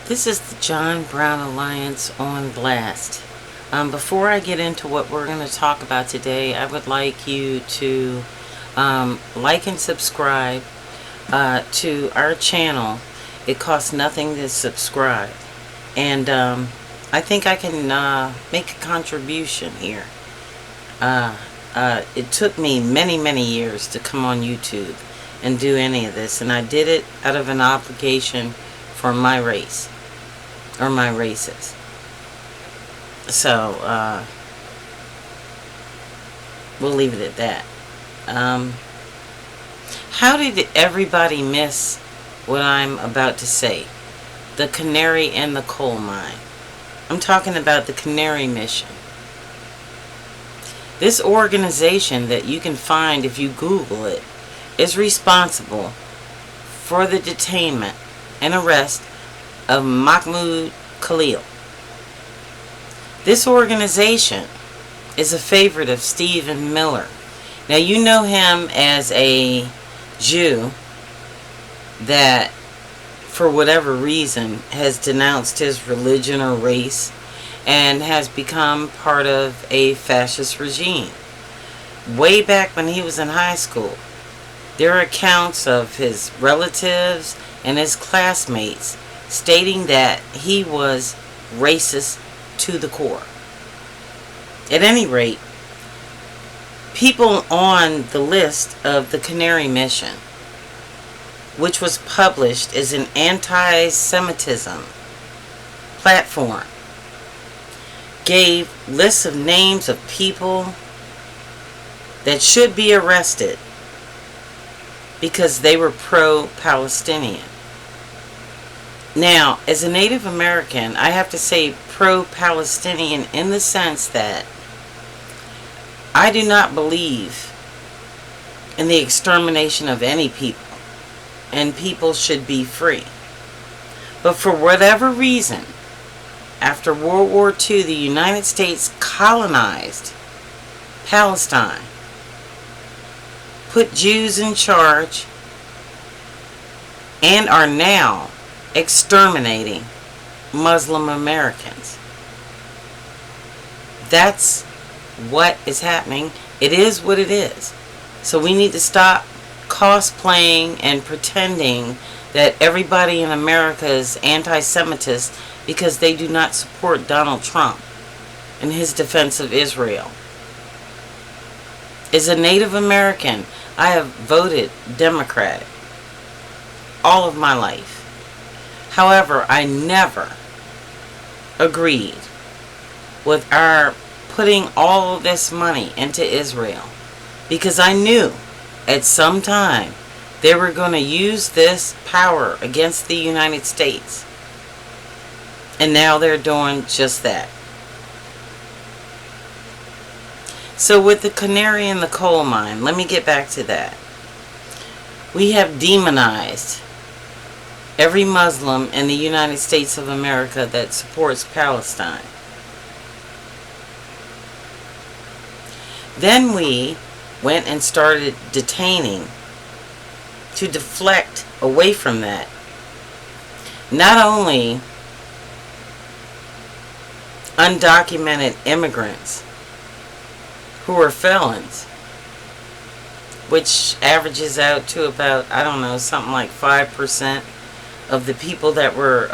This is the John Brown Alliance on Blast. Before I get into what we're going to talk about today, I would like you to like and subscribe to our channel. It costs nothing to subscribe. And I think I can make a contribution here. It took me many years to come on YouTube and do any of this. And I did it out of an obligation for my race. Or my races. So, we'll leave it at that. How did everybody miss what I'm about to say? The canary in the coal mine. I'm talking about the Canary Mission. This organization that you can find if you Google it is responsible for the detainment and arrest of Mahmoud Khalil. This organization is a favorite of Stephen Miller. Now you know him as a Jew that for whatever reason has denounced his religion or race and has become part of a fascist regime. Way back when he was in high school, there are accounts of his relatives and his classmates stating that he was racist to the core. At any rate, people on the list of the Canary Mission, which was published as an anti-Semitism platform, gave lists of names of people that should be arrested because they were pro-Palestinian. Now, as a Native American, I have to say pro-Palestinian in the sense that I do not believe in the extermination of any people, and people should be free. But for whatever reason, after World War II, the United States colonized Palestine, put Jews in charge, and are now exterminating Muslim Americans. That's what is happening. It is what it is. So we need to stop cosplaying and pretending that everybody in America is anti-Semitist because they do not support Donald Trump in his defense of Israel. As a Native American, I have voted Democratic all of my life. However, I never agreed with our putting all this money into Israel because I knew at some time they were going to use this power against the United States. And now they're doing just that. So with the canary in the coal mine, let me get back to that. We have demonized every Muslim in the United States of America that supports Palestine. Then we went and started detaining to deflect away from that. Not only undocumented immigrants who are felons, which averages out to about, I don't know, something like 5% of the people that were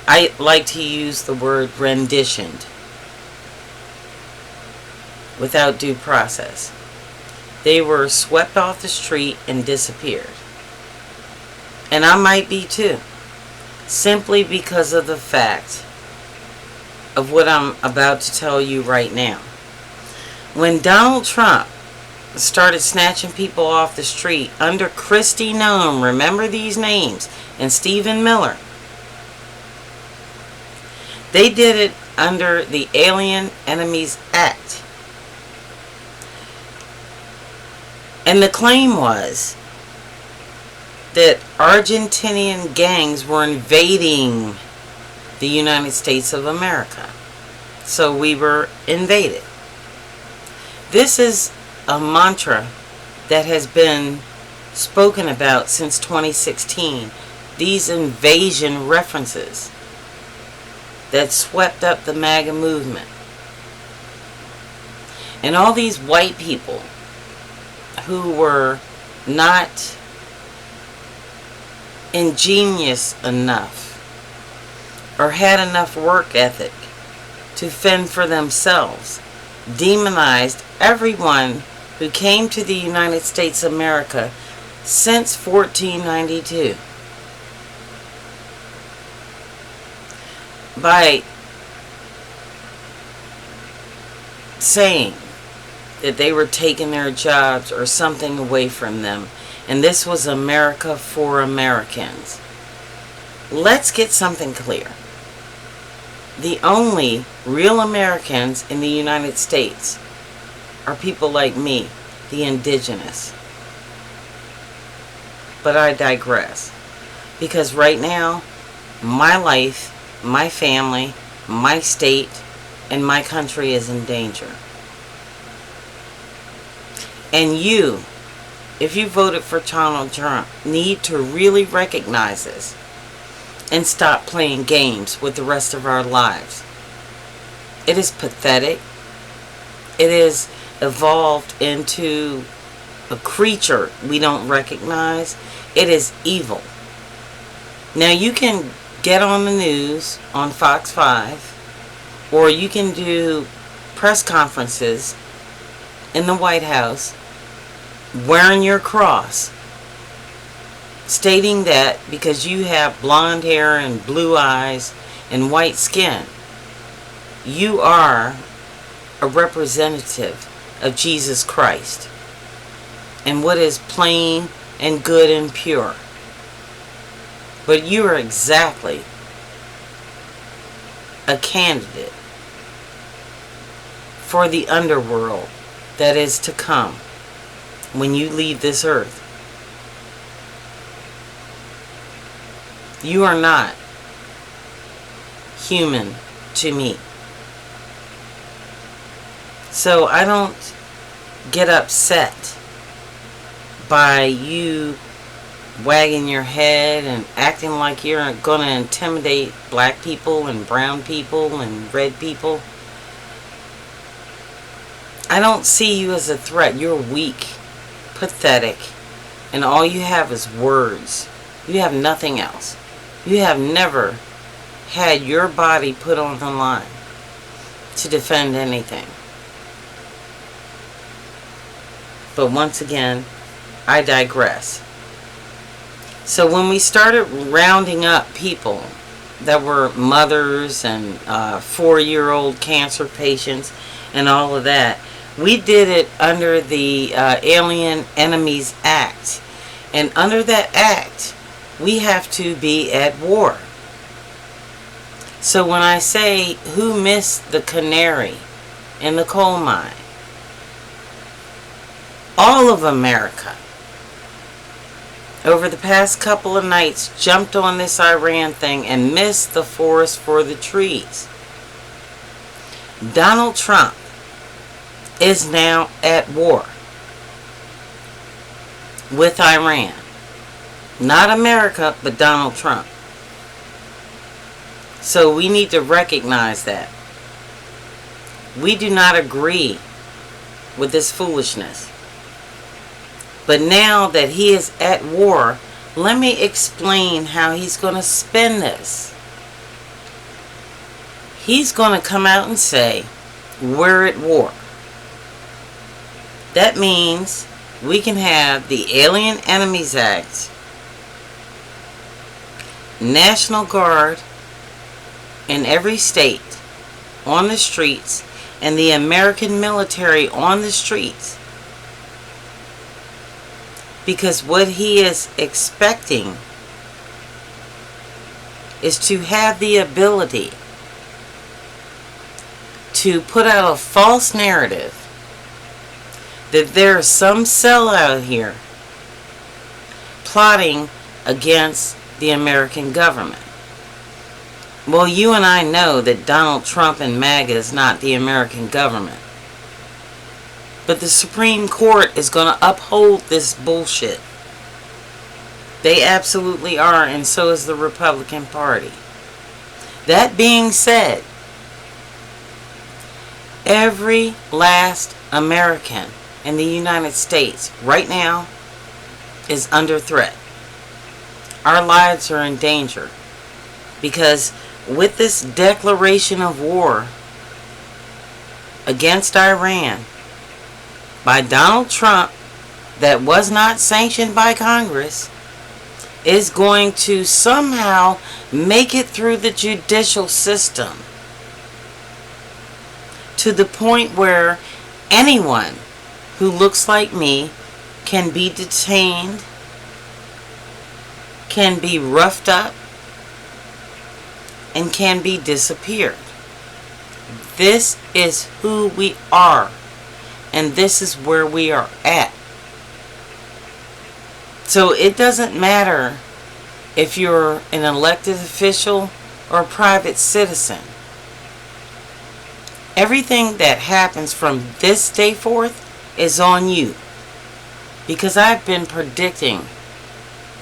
I like to use the word renditioned without due process. They were swept off the street and disappeared. And I might be too, simply because of the fact of what I'm about to tell you right now. When Donald Trump started snatching people off the street under Kristi Noem, remember these names, and Stephen Miller, they did it under the Alien Enemies Act. And the claim was that Argentinian gangs were invading the United States of America. So we were invaded. This is a mantra that has been spoken about since 2016. These invasion references that swept up the MAGA movement. And all these white people who were not ingenious enough or had enough work ethic to fend for themselves demonized everyone who came to the United States of America since 1492 by saying that they were taking their jobs or something away from them, and this was America for Americans. Let's get something clear. The only real Americans in the United States are people like me, the indigenous. But I digress. Because right now, my life, my family, my state, and my country is in danger. And you, if you voted for Donald Trump, need to really recognize this and stop playing games with the rest of our lives. It is pathetic. It is evolved into a creature we don't recognize. It is evil. Now you can get on the news on Fox 5, or you can do press conferences in the White House wearing your cross, stating that because you have blonde hair and blue eyes and white skin, you are a representative of Jesus Christ and what is plain and good and pure. But you are exactly a candidate for the underworld that is to come when you leave this earth. You are not human to me. So I don't get upset by you wagging your head and acting like you're going to intimidate black people and brown people and red people. I don't see you as a threat. You're weak, pathetic, and all you have is words. You have nothing else. You have never had your body put on the line to defend anything. But once again, I digress. So when we started rounding up people that were mothers and 4-year-old cancer patients and all of that, we did it under the Alien Enemies Act. And under that act, we have to be at war. So when I say, who missed the canary in the coal mine? All of America, over the past couple of nights, jumped on this Iran thing and missed the forest for the trees. Donald Trump is now at war with Iran. Not America, but Donald Trump. So we need to recognize that. We do not agree with this foolishness. But now that he is at war, let me explain how he's going to spin this. He's going to come out and say, we're at war. That means we can have the Alien Enemies Act, National Guard in every state on the streets, and the American military on the streets. Because what he is expecting is to have the ability to put out a false narrative that there is some cell out here plotting against the American government. Well, you and I know that Donald Trump and MAGA is not the American government. But the Supreme Court is going to uphold this bullshit. They absolutely are, and so is the Republican Party. That being said, every last American in the United States right now is under threat. Our lives are in danger because with this declaration of war against Iran by Donald Trump that was not sanctioned by Congress is going to somehow make it through the judicial system to the point where anyone who looks like me can be detained, can be roughed up, and can be disappeared. This is who we are, and this is where we are at. So it doesn't matter if you're an elected official or a private citizen. Everything that happens from this day forth is on you. Because I've been predicting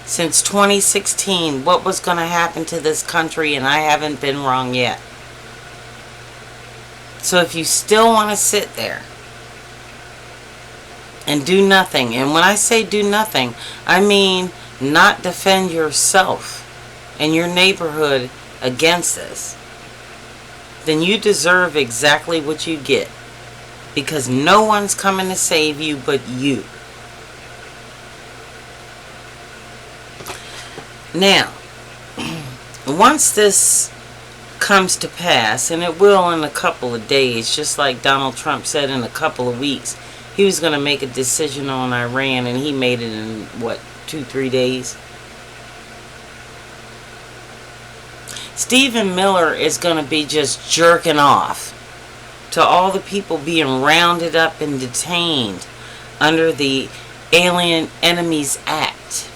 since 2016 what was going to happen to this country, and I haven't been wrong yet. So if you still want to sit there and do nothing, and when I say do nothing, I mean not defend yourself and your neighborhood against this, then you deserve exactly what you get. Because no one's coming to save you but you. Now, once this comes to pass, and it will in a couple of days, just like Donald Trump said in a couple of weeks, he was going to make a decision on Iran, and he made it in, 2-3 days? Stephen Miller is going to be just jerking off to all the people being rounded up and detained under the Alien Enemies Act.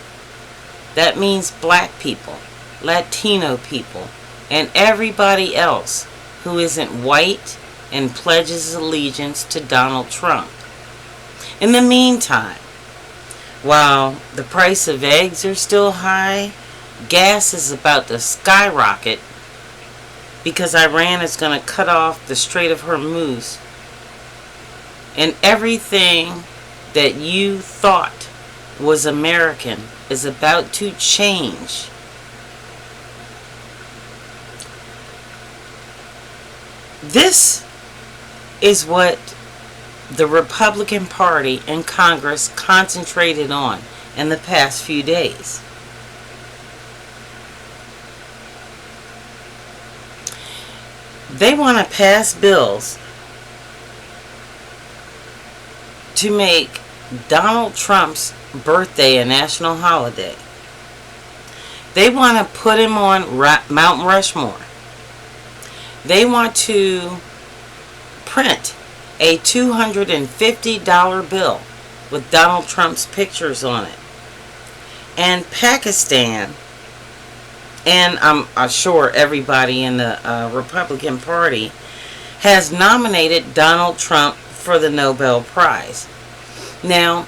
That means black people, Latino people, and everybody else who isn't white and pledges allegiance to Donald Trump. In the meantime, while the price of eggs are still high, gas is about to skyrocket because Iran is going to cut off the Strait of Hormuz. And everything that you thought was American is about to change. This is what the Republican Party and Congress concentrated on in the past few days. They want to pass bills to make Donald Trump's birthday a national holiday. They want to put him on Mount Rushmore. They want to print a $250 bill with Donald Trump's pictures on it. And Pakistan, and I'm sure everybody in the Republican Party, has nominated Donald Trump for the Nobel Prize. Now,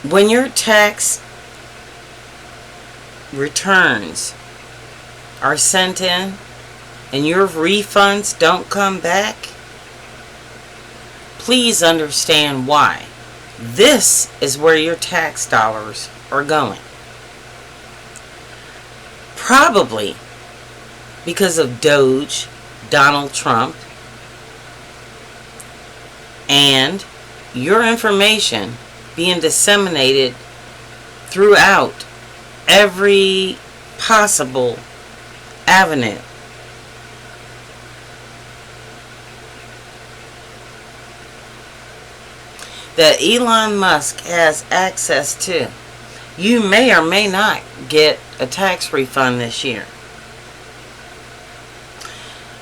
when your tax returns are sent in and your refunds don't come back, please understand why. This is where your tax dollars are going. Probably because of Doge, Donald Trump, and your information being disseminated throughout every possible avenue. That Elon Musk has access to. You may or may not get a tax refund this year.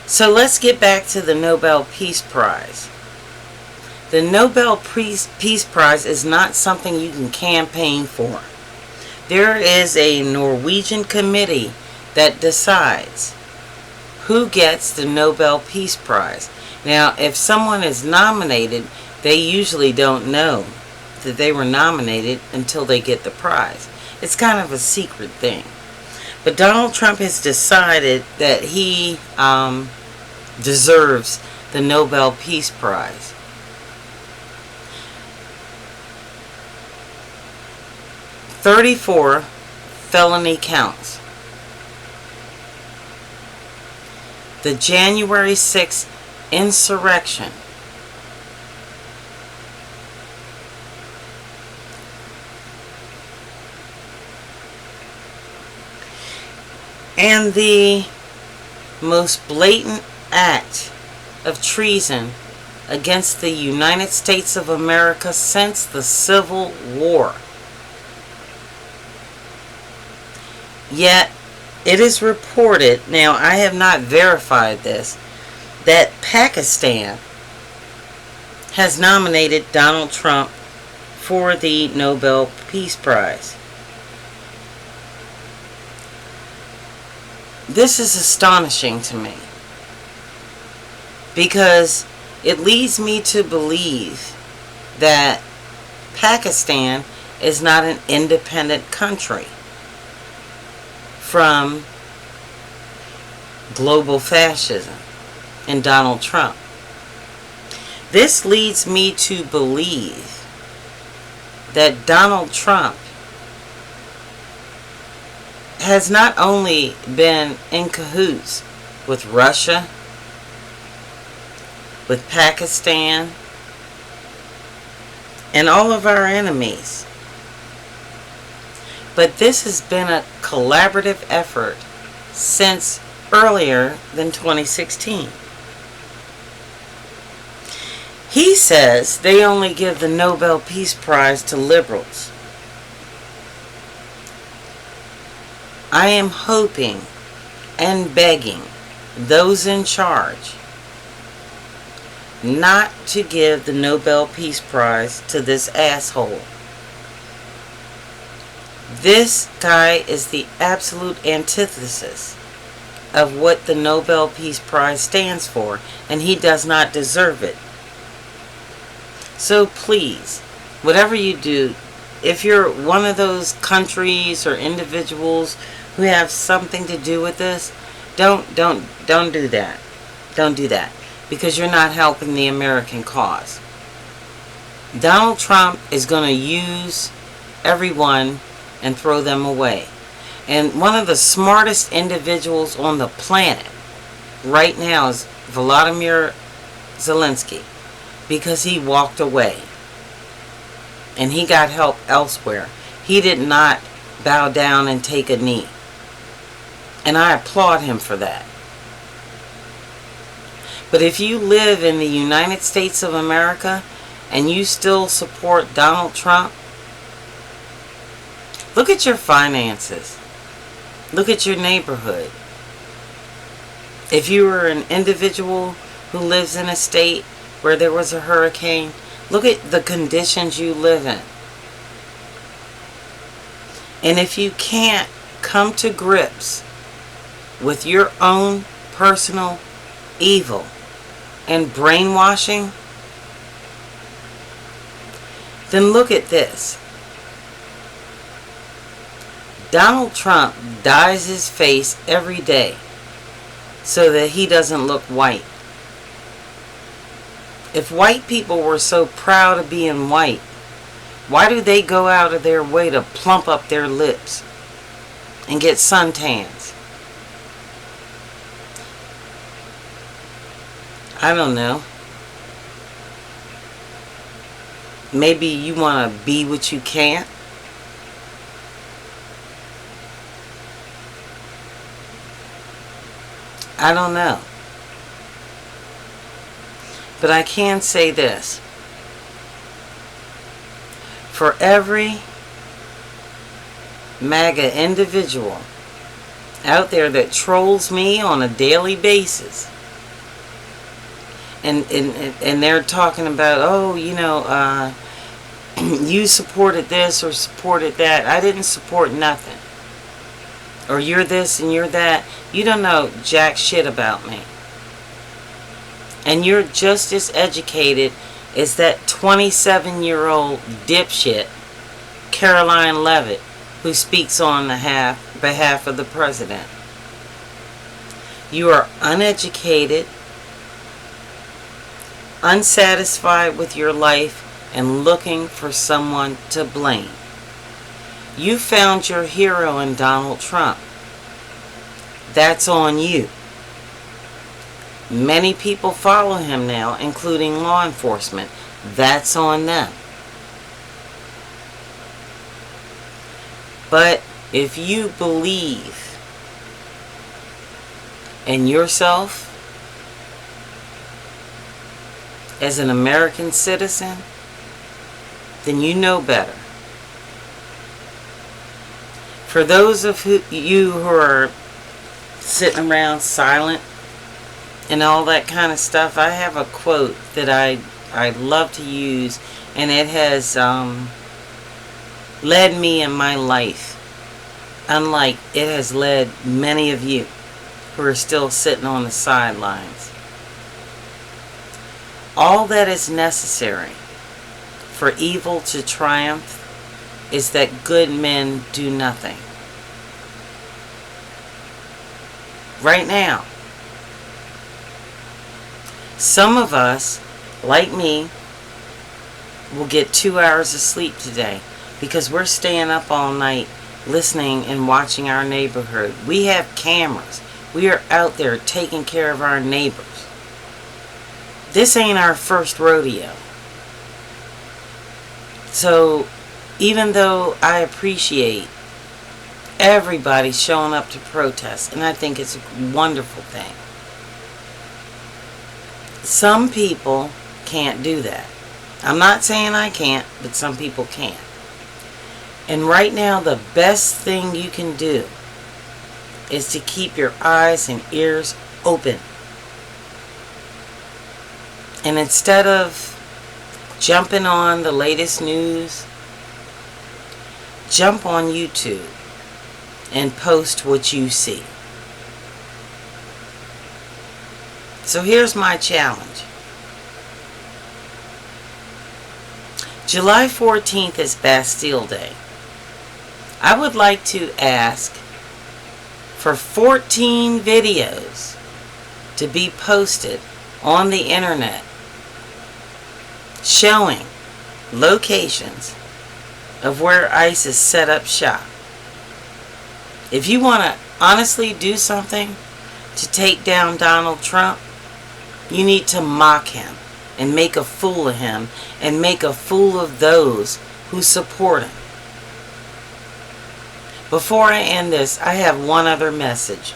So let's get back to the Nobel Peace Prize. The Nobel Peace Prize is not something you can campaign for. There is a Norwegian committee that decides who gets the Nobel Peace Prize. Now, if someone is nominated, they usually don't know that they were nominated until they get the prize. It's kind of a secret thing. But Donald Trump has decided that he deserves the Nobel Peace Prize. "34 felony counts. The January 6th insurrection. And the most blatant act of treason against the United States of America since the Civil War. Yet, it is reported, now I have not verified this, that Pakistan has nominated Donald Trump for the Nobel Peace Prize. This is astonishing to me, because it leads me to believe that Pakistan is not an independent country from global fascism and Donald Trump. This leads me to believe that Donald Trump has not only been in cahoots with Russia, with Pakistan, and all of our enemies, but this has been a collaborative effort since earlier than 2016. He says they only give the Nobel Peace Prize to liberals. I am hoping and begging those in charge not to give the Nobel Peace Prize to this asshole. This guy is the absolute antithesis of what the Nobel Peace Prize stands for, and he does not deserve it. So please, whatever you do, if you're one of those countries or individuals who have something to do with this, don't do that. Don't do that, because you're not helping the American cause. Donald Trump is going to use everyone and throw them away. And one of the smartest individuals on the planet right now is Volodymyr Zelensky, because he walked away and he got help elsewhere. He did not bow down and take a knee, and I applaud him for that. But if you live in the United States of America and you still support Donald Trump, look at your finances. Look at your neighborhood. If you were an individual who lives in a state where there was a hurricane, look at the conditions you live in. And if you can't come to grips with your own personal evil and brainwashing, then look at this. Donald Trump dyes his face every day so that he doesn't look white. If white people were so proud of being white, why do they go out of their way to plump up their lips and get suntans? I don't know. Maybe you want to be what you can't. I don't know. But I can say this. For every MAGA individual out there that trolls me on a daily basis, and they're talking about, oh, you know, you supported this or supported that. I didn't support nothing. Or you're this and you're that. You don't know jack shit about me. And you're just as educated is that 27-year-old dipshit, Caroline Leavitt, who speaks on behalf of the president. You are uneducated, unsatisfied with your life, and looking for someone to blame. You found your hero in Donald Trump. That's on you. Many people follow him now, including law enforcement. That's on them. But if you believe in yourself as an American citizen, then you know better. For those of you who are sitting around silent and all that kind of stuff, I have a quote that I love to use, and it has led me in my life, unlike it has led many of you who are still sitting on the sidelines. All that is necessary for evil to triumph is that good men do nothing. Right now, some of us, like me, will get 2 hours of sleep today because we're staying up all night listening and watching our neighborhood. We have cameras. We are out there taking care of our neighbors. This ain't our first rodeo. So, even though I appreciate everybody showing up to protest, and I think it's a wonderful thing, some people can't do that. I'm not saying I can't, but some people can't. And right now, the best thing you can do is to keep your eyes and ears open. And instead of jumping on the latest news, jump on YouTube and post what you see. So here's my challenge. July 14th is Bastille Day. I would like to ask for 14 videos to be posted on the internet showing locations of where ISIS set up shop. If you want to honestly do something to take down Donald Trump, you need to mock him and make a fool of him and make a fool of those who support him. Before I end this, I have one other message.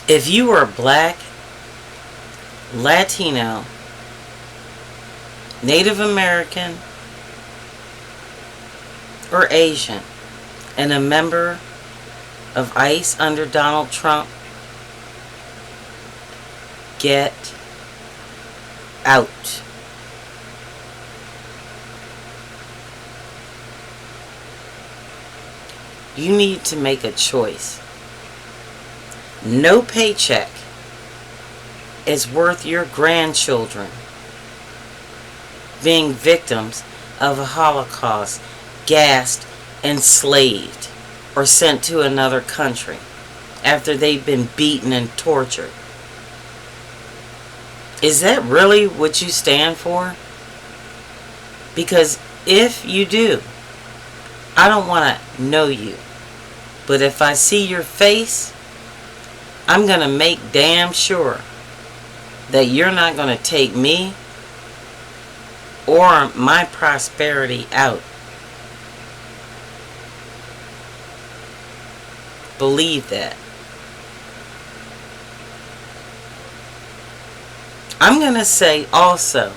If you are black, Latino, Native American, or Asian, and a member of ICE under Donald Trump, get out. You need to make a choice. No paycheck is worth your grandchildren being victims of a Holocaust, gassed, enslaved, or sent to another country after they've been beaten and tortured. Is that really what you stand for? Because if you do, I don't want to know you. But if I see your face, I'm going to make damn sure that you're not going to take me or my prosperity out. Believe that. I'm going to say also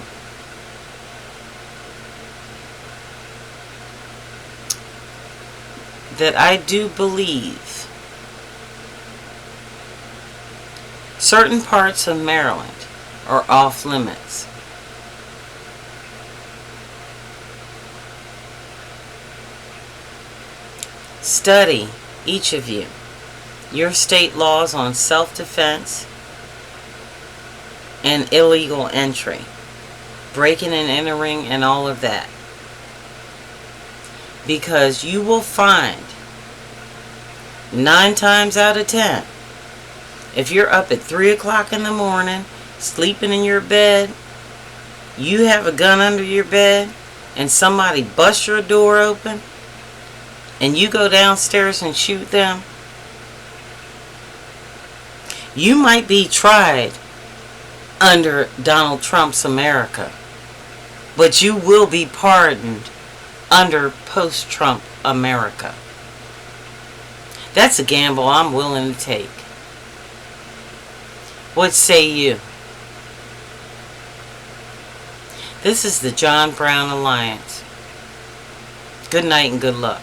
that I do believe certain parts of Maryland are off limits. Study, each of you, your state laws on self-defense and illegal entry, breaking and entering and all of that. Because you will find 9 times out of 10, if you're up at 3 o'clock in the morning, sleeping in your bed, you have a gun under your bed, and somebody busts your door open, and you go downstairs and shoot them, you might be tried under Donald Trump's America, but you will be pardoned under post-Trump America. That's a gamble I'm willing to take. What say you? This is the John Brown Alliance. Good night and good luck.